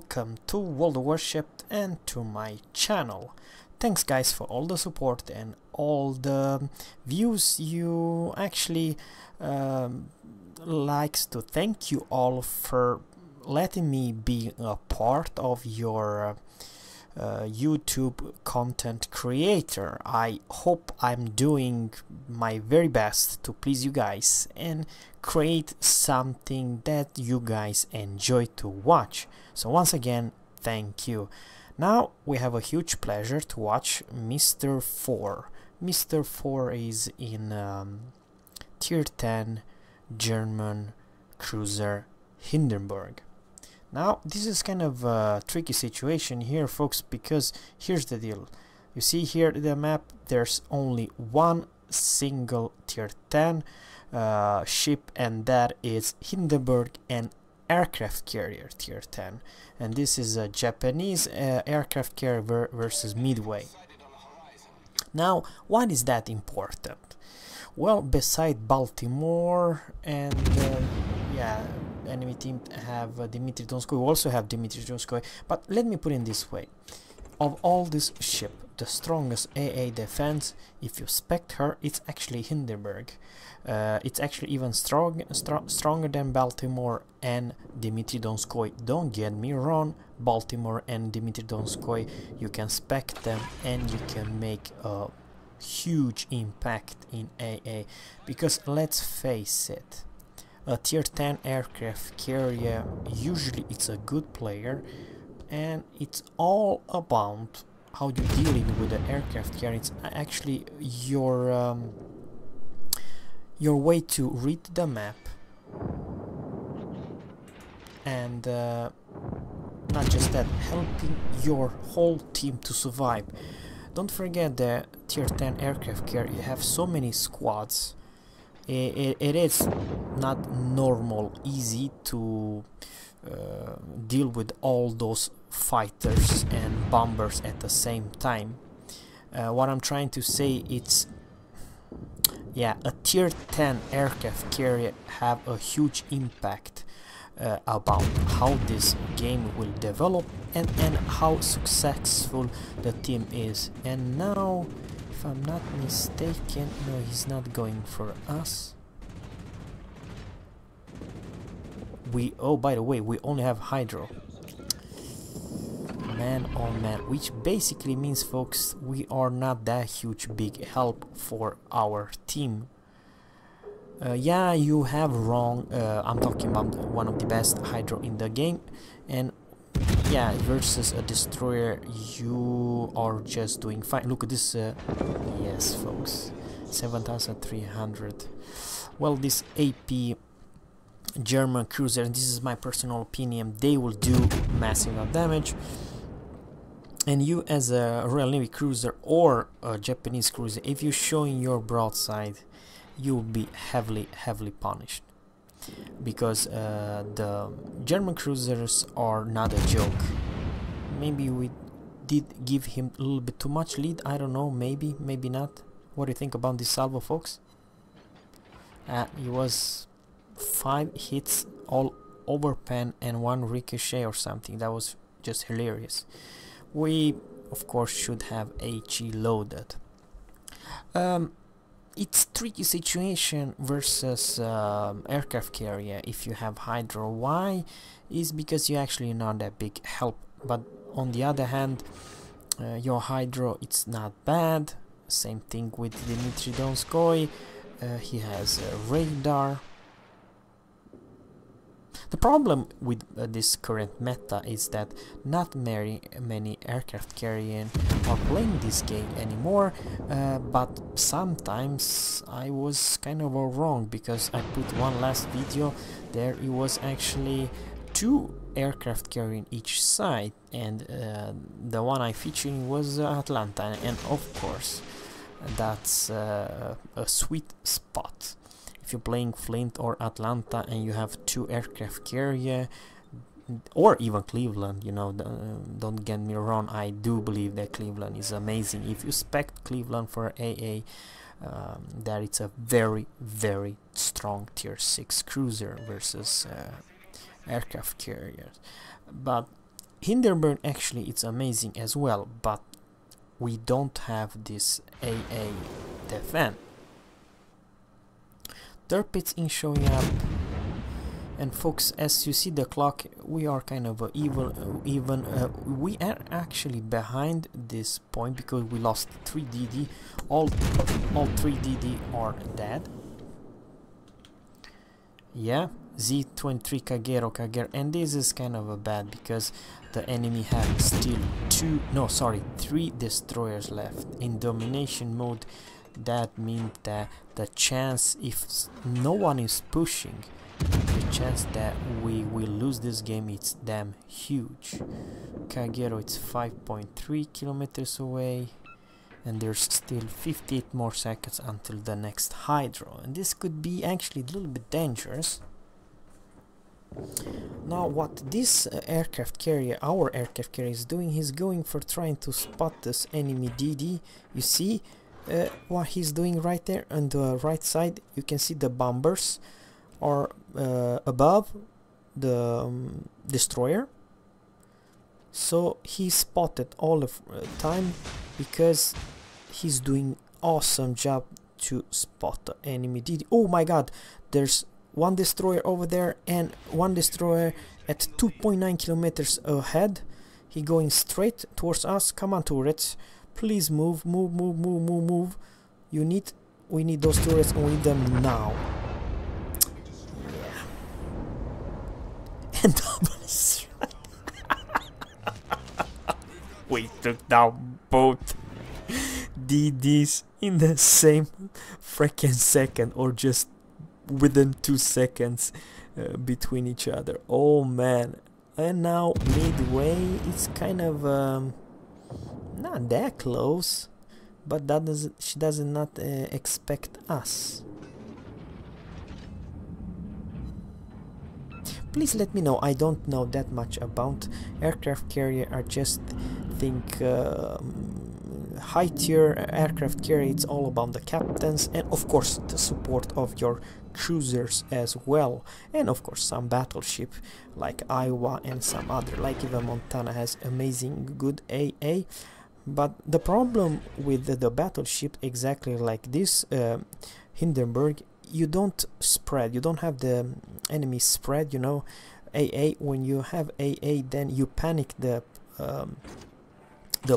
welcome to World of Warship and to my channel. Thanks guys for all the support and all the views. You actually likes to thank you all for letting me be a part of your YouTube content creator. I hope I'm doing my very best to please you guys and create something that you guys enjoy to watch. So once again, thank you. Now we have a huge pleasure to watch Mr. 4. Mr. 4 is in Tier 10 German cruiser Hindenburg. Now this is kind of a tricky situation here, folks, because here's the deal. You see here the map, there's only one single Tier 10 ship, and that is Hindenburg and aircraft carrier Tier 10, and this is a Japanese aircraft carrier versus Midway. Now why is that important? Well, beside Baltimore and yeah, enemy team have Dmitry Donskoy, we also have Dmitry Donskoy, but let me put it this way. Of all this ship, the strongest AA defense, if you spec her, it's actually Hindenburg. It's actually even stronger than Baltimore and Dmitry Donskoy. Don't get me wrong, Baltimore and Dmitry Donskoy, you can spec them and you can make a huge impact in AA, because let's face it, a Tier 10 aircraft carrier, usually it's a good player, and it's all about how you dealing with the aircraft carrier. It's actually your way to read the map, and not just that, helping your whole team to survive. Don't forget that Tier 10 aircraft carrier, you have so many squads. It is not normal easy to deal with all those fighters and bombers at the same time. What I'm trying to say, it's, yeah, a Tier 10 aircraft carrier have a huge impact about how this game will develop and how successful the team is. And now, if I'm not mistaken, no, he's not going for us. Oh, by the way, we only have Hydro. Man, oh man, which basically means, folks, we are not that huge big help for our team. Yeah, you have wrong. I'm talking about one of the best Hydro in the game, and yeah, versus a destroyer, you are just doing fine. Look at this. Yes, folks, 7,300. Well, this AP German cruiser, and this is my personal opinion, they will do massive damage. And you, as a Royal Navy cruiser or a Japanese cruiser, if you're showing your broadside, you will be heavily punished, because the German cruisers are not a joke. Maybe we did give him a little bit too much lead, I don't know, maybe not. What do you think about this salvo, folks? It was 5 hits all over pen and 1 ricochet or something. That was just hilarious. We of course should have HE loaded. It's tricky situation versus aircraft carrier if you have Hydro. Why? Is because you actually not that big help, but on the other hand, your Hydro, it's not bad. Same thing with Dmitry Donskoy. He has radar. The problem with this current meta is that not very many aircraft carriers are playing this game anymore, but sometimes I was kind of wrong, because I put one last video there, it was actually 2 aircraft carriers in each side, and the one I featured was Atlanta, and of course that's a sweet spot. If you're playing Flint or Atlanta and you have 2 aircraft carrier, or even Cleveland, you know, don't get me wrong, I do believe that Cleveland is amazing. If you spec Cleveland for AA, that it's a very strong Tier 6 cruiser versus aircraft carriers. But Hindenburg actually it's amazing as well, but we don't have this AA defense. Torpedoes in showing up, and folks, as you see the clock, we are kind of we are actually behind this point because we lost 3 DD. All 3 DD are dead. Yeah, Z-23 Kagero, and this is kind of a bad because the enemy had still 3 destroyers left in domination mode. That means that the chance, if no one is pushing, the chance that we will lose this game is damn huge. Kagero, it's 5.3 kilometers away, and there's still 58 more seconds until the next hydro, and this could be actually a little bit dangerous. Now what this aircraft carrier, our aircraft carrier, is doing, he's going for trying to spot this enemy DD. You see what he's doing right there on the right side. You can see the bombers are above the destroyer, so he spotted all the time because he's doing awesome job to spot the enemy DD. Oh my god, there's one destroyer over there and one destroyer at 2.9 kilometers ahead. He going straight towards us. Come on, turrets, please move. We need those turrets, and we need them now. Yeah. And double strike. We took down both DDs in the same freaking second, or just within 2 seconds between each other. Oh man. And now midway, it's kind of not that close, but she does not expect us. Please let me know. I don't know that much about aircraft carrier. I just think high tier aircraft carrier, it's all about the captains, and of course the support of your cruisers as well, and of course some battleship like Iowa and some other, like even Montana has amazing good AA. But the problem with the battleship, exactly like this Hindenburg, you don't spread, you don't have the enemy spread, you know. AA, when you have AA, then you panic the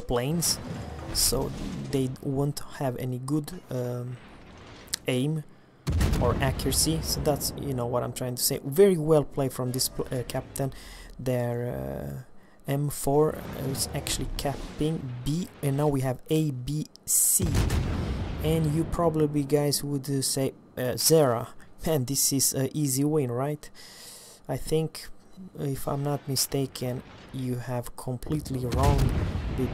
planes, so they won't have any good aim or accuracy. So that's, you know, what I'm trying to say. Very well played from this captain. Their M4 is actually capping B, and now we have A, B, C. And you probably guys would say Zera, man, this is an easy win, right? I think, if I'm not mistaken, you have completely wrong.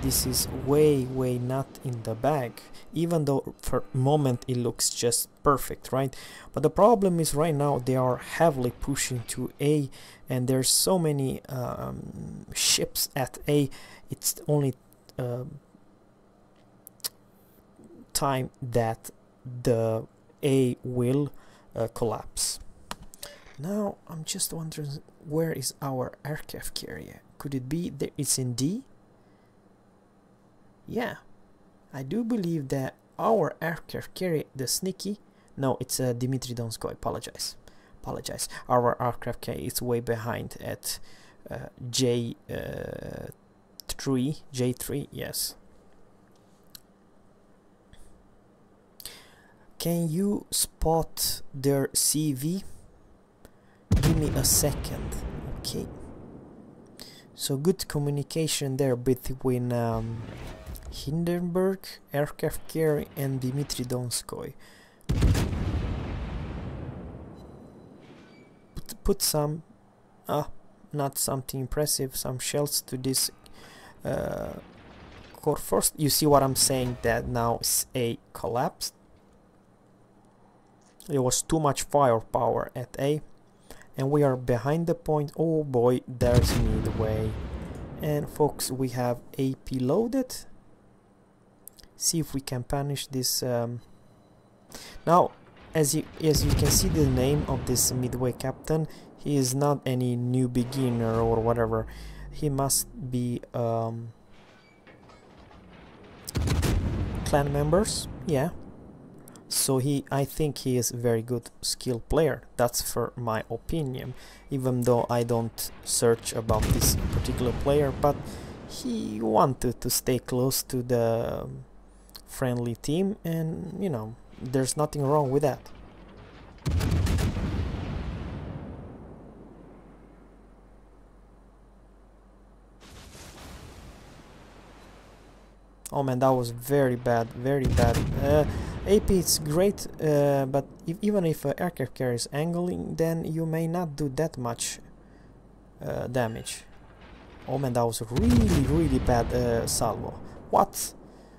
This is way not in the bag, even though for a moment it looks just perfect, right? But the problem is right now they are heavily pushing to A, and there's so many ships at A. It's only time that the A will collapse. Now I'm just wondering, where is our aircraft carrier? Could it be that it's in D? Yeah, I do believe that our aircraft carrier, the Sneaky, no, it's Dmitry Donskoy, apologize. Our aircraft carrier is way behind at J3, yes. Can you spot their CV? Give me a second. Okay. So good communication there between Hindenburg, aircraft carrier, and Dmitry Donskoy. Put some, not something impressive, some shells to this core force. You see what I'm saying, that now A collapsed. There was too much firepower at A, and we are behind the point. Oh boy, there's midway. And folks, we have AP loaded. See if we can punish this. Now, as you can see the name of this midway captain, he is not any new beginner or whatever. he must be clan members, yeah. So I think he is a very good skill player. That's for my opinion, even though I don't search about this particular player, but he wanted to stay close to the friendly team, and you know, there's nothing wrong with that. Oh man, that was very bad, very bad. AP is great, but even if aircraft carrier is angling, then you may not do that much damage. Oh man, that was really bad salvo. What?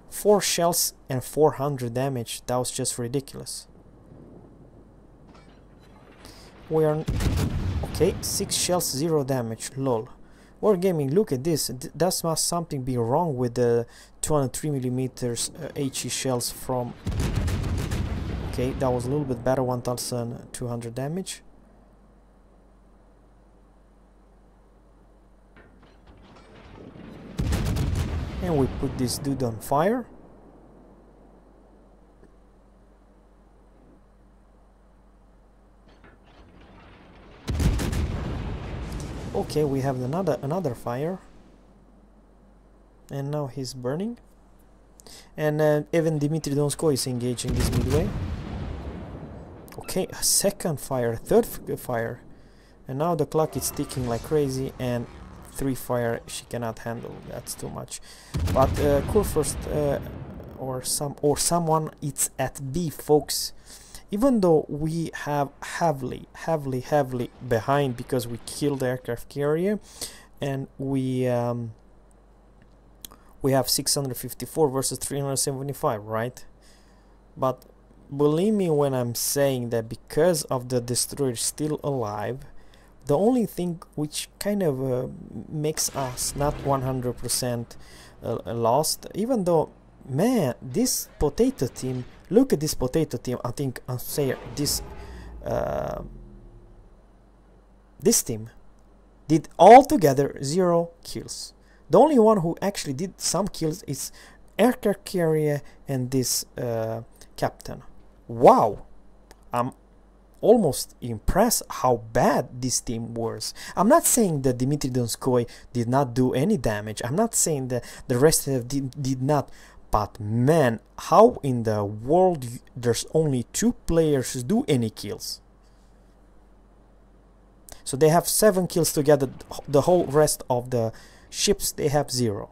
4 shells and 400 damage. That was just ridiculous. We are... Okay, 6 shells, 0 damage. Lol. Wargaming, look at this. That must something be wrong with the 203mm HE shells from... Okay, that was a little bit better, 1200 damage. And we put this dude on fire. Okay, we have another fire. And now he's burning. And even Dmitry Donskoy is engaging this midway. Okay, a second fire, third fire. And now the clock is ticking like crazy, and 3 fire she cannot handle. That's too much. But Kurfürst or someone, it's at B, folks. Even though we have heavily behind because we killed the aircraft carrier, and we have 654 versus 375, right? But believe me when I'm saying that because of the destroyer still alive, the only thing which kind of makes us not 100% lost, even though, man, this potato team, look at this potato team. I think I'll say this this team did altogether 0 kills. The only one who actually did some kills is aircraft carrier and this captain. Wow, I'm almost impressed how bad this team was. I'm not saying that Dmitry Donskoy did not do any damage. I'm not saying that the rest of them did not. But man, how in the world there's only 2 players who do any kills? So they have 7 kills together. The whole rest of the ships, they have 0.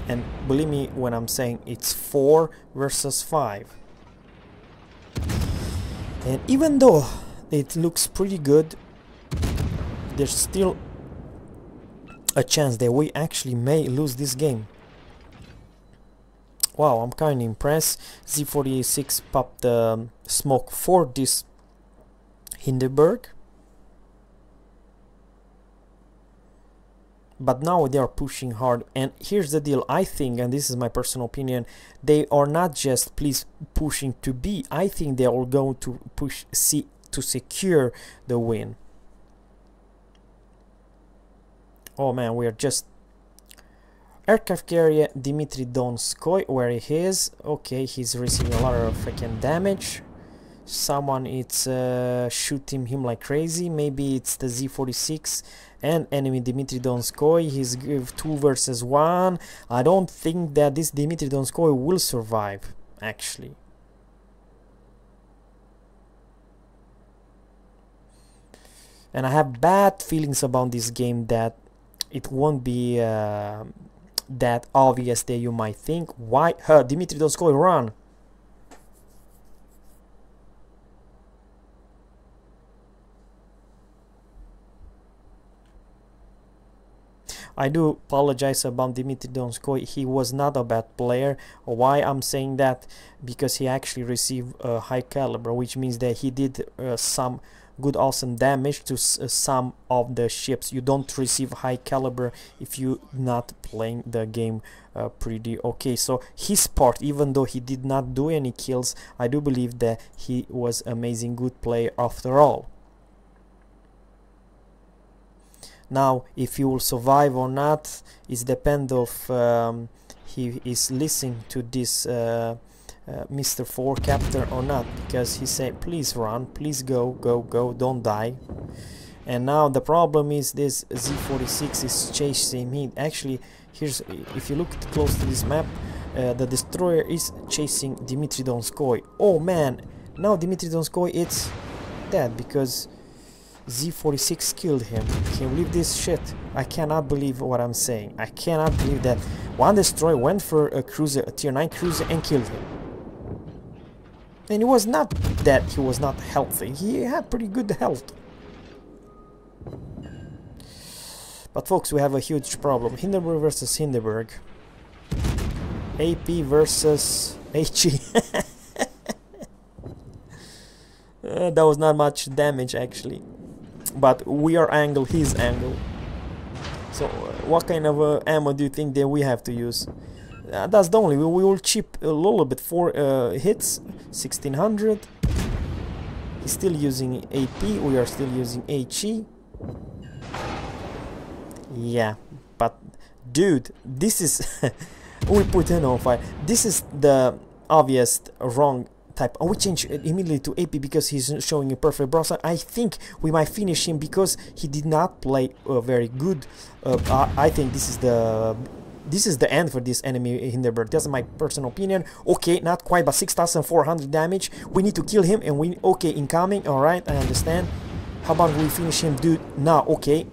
And believe me when I'm saying it's 4 versus 5. And even though it looks pretty good, there's still a chance that we actually may lose this game. Wow, I'm kind of impressed. Z48-6 popped the smoke for this Hindenburg. But now they are pushing hard, and here's the deal. I think, and this is my personal opinion, they are not just pushing to B. I think they are going to push C to secure the win. Oh man, we are just... Aircraft carrier Dmitry Donskoy, where he is. Okay, he's receiving a lot of freaking damage. Someone is shooting him like crazy. Maybe it's the Z46 and enemy Dmitry Donskoy. He's 2 versus 1. I don't think that this Dmitry Donskoy will survive, actually. And I have bad feelings about this game, that it won't be that obvious that you might think. Why? Dmitry Donskoy, run! I do apologize about Dmitry Donskoy. He was not a bad player. Why I'm saying that? Because he actually received a high caliber, which means that he did some good awesome damage to some of the ships. You don't receive high caliber if you're not playing the game pretty okay. So his part, even though he did not do any kills, I do believe that he was amazing good player after all. Now if he will survive or not is depend of he is listening to this Mr. 4 captain or not, because he said please run, please go, don't die. And now the problem is this Z-46 is chasing me. Actually, here's, if you look close to this map, the destroyer is chasing Dmitry Donskoy. Oh man, now Dmitry Donskoy it's dead because Z-46 killed him. Can you believe this shit? I cannot believe what I'm saying. I cannot believe that one destroyer went for a cruiser, a tier 9 cruiser, and killed him. And it was not that he was not healthy. He had pretty good health. But folks, we have a huge problem. Hindenburg versus Hindenburg. AP versus HE. That was not much damage actually. But we are angle, he's angle. So what kind of ammo do you think that we have to use? That's the only. We will chip a little bit. 4 hits, 1600. He's still using AP. We are still using HE. Yeah, but dude, this is we put him on fire. This is the obvious wrong type. We change immediately to AP because he's showing a perfect browser. I think we might finish him because he did not play very good. I think this is the end for this enemy Hindenburg. That's my personal opinion. Okay, not quite, but 6400 damage. We need to kill him, and we okay incoming. All right, I understand. How about we finish him, dude? Now, okay.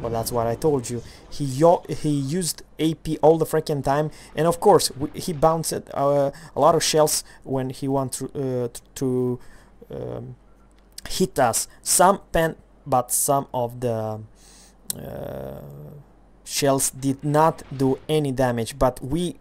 Well, that's what I told you. He used AP all the freaking time, and of course he bounced a lot of shells when he wanted to hit us. Some pen, but some of the shells did not do any damage. But we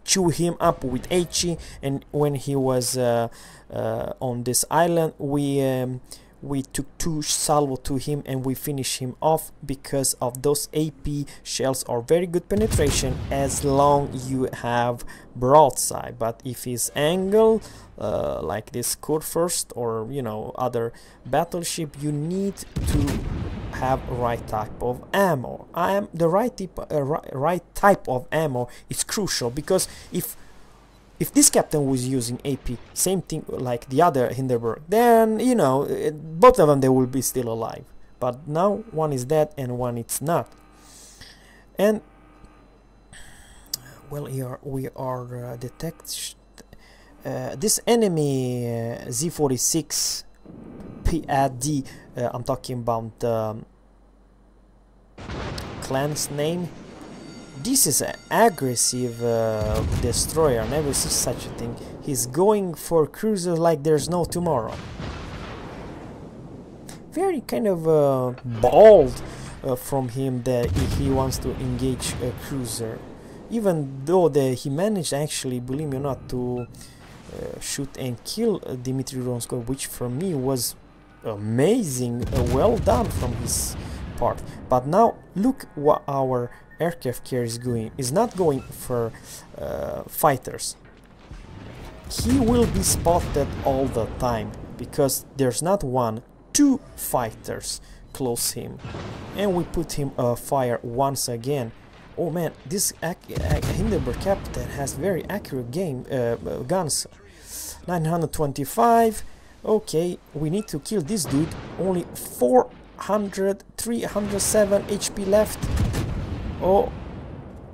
chew him up with HE, and when he was on this island, we took 2 salvo to him and we finished him off because of those AP shells are very good penetration as long you have broadside. But if he's angle like this Kurfürst or you know other battleship, you need to have right type of ammo. The right type of ammo is crucial, because if this captain was using AP, same thing like the other Hindenburg, then you know both of them they will be still alive. But now one is dead and one it's not. And well, here we are detect this enemy Z-46 PAD. I'm talking about the clan's name. This is an aggressive destroyer. I never see such a thing. He's going for cruisers like there's no tomorrow. Very kind of bold from him that he wants to engage a cruiser. Even though he managed actually, believe me or not, to shoot and kill Dmitry Donskoy, which for me was amazing, well done from his part. But now look what our aircraft carrier is going. Is not going for fighters. He will be spotted all the time because there's not 1, 2 fighters close him, and we put him fire once again. Oh man, this Hindenburg captain has very accurate guns. 925. Okay, we need to kill this dude. Only 307 HP left. Oh,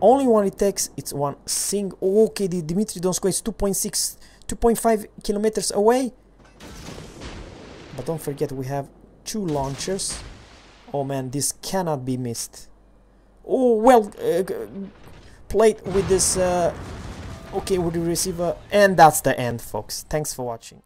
only one it takes. It's one sing. Oh, okay, the Dmitry Donskoy is 2.5 kilometers away. But don't forget, we have 2 launchers. Oh man, this cannot be missed. Oh, well played with this. Okay, with the receiver. And that's the end, folks. Thanks for watching.